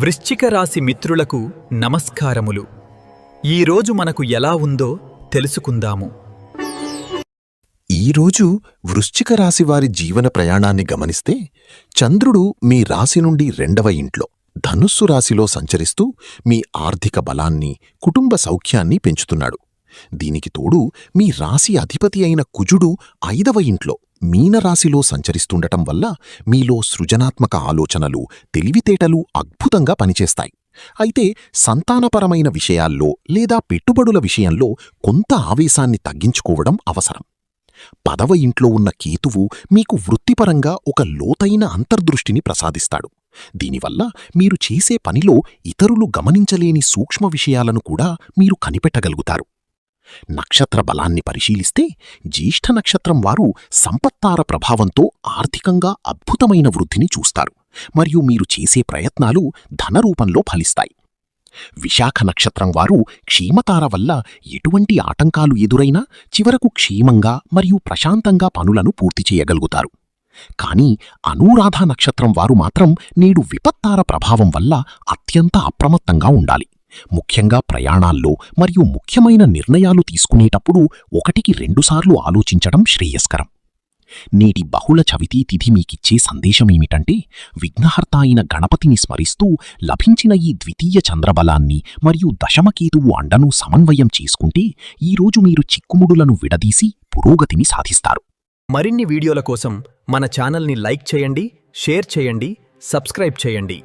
వృశ్చిక రాశి మిత్రులకు నమస్కారములు. ఈరోజు మనకు ఎలా ఉందో తెలుసుకుందాము. ఈరోజు వృశ్చిక రాశివారి జీవన ప్రయాణాన్ని గమనిస్తే చంద్రుడు మీ రాశి నుండి 2వ ఇంట్లో ధనుస్సు రాశిలో సంచరిస్తూ మీ ఆర్థిక బలాన్ని, కుటుంబ సౌఖ్యాన్ని పెంచుతున్నాడు. దీనికి తోడు మీ రాశి అధిపతి అయిన కుజుడు 5వ ఇంట్లో మీనరాశిలో సంచరిస్తుండటం వల్ల మీలో సృజనాత్మక ఆలోచనలు, తెలివితేటలు అద్భుతంగా పనిచేస్తాయి. అయితే సంతానపరమైన విషయాల్లో లేదా పెట్టుబడుల విషయంలో కొంత ఆవేశాన్ని తగ్గించుకోవడం అవసరం. 10వ ఇంట్లో ఉన్న కేతువు మీకు వృత్తిపరంగా ఒక లోతైన అంతర్దృష్టిని ప్రసాదిస్తాడు. దీనివల్ల మీరు చేసే పనిలో ఇతరులు గమనించలేని సూక్ష్మ విషయాలను కూడా మీరు కనిపెట్టగలుగుతారు. నక్షత్ర బలాన్ని పరిశీలిస్తే జ్యేష్ఠ నక్షత్రం వారు సంపత్తార ప్రభావంతో ఆర్థికంగా అద్భుతమైన వృద్ధిని చూస్తారు మరియు మీరు చేసే ప్రయత్నాలు ధనరూపంలో ఫలిస్తాయి. విశాఖ నక్షత్రం వారు క్షేమతార వల్ల ఎటువంటి ఆటంకాలు ఎదురైనా చివరకు క్షేమంగా మరియు ప్రశాంతంగా పనులను పూర్తి చేయగలుగుతారు. కానీ అనూరాధ నక్షత్రం వారు మాత్రం నేడు విపత్తార ప్రభావం వల్ల అత్యంత అప్రమత్తంగా ఉండాలి. ముఖ్యంగా ప్రయాణాల్లో మరియు ముఖ్యమైన నిర్ణయాలు తీసుకునేటప్పుడు 1-2 సార్లు ఆలోచించడం శ్రేయస్కరం. నేటి బహుళ చవితి తిథి మీకిచ్చే సందేశమేమిటంటే, విఘ్నహర్త అయిన గణపతిని స్మరిస్తూ లభించిన ఈ ద్వితీయ చంద్రబలాన్ని మరియు దశమకేతువు అండను సమన్వయం చేసుకుంటే ఈరోజు మీరు చిక్కుముడులను విడదీసి పురోగతిని సాధిస్తారు. మరిన్ని వీడియోల కోసం మన ఛానల్ని లైక్ చేయండి, షేర్ చేయండి, సబ్స్క్రైబ్ చేయండి.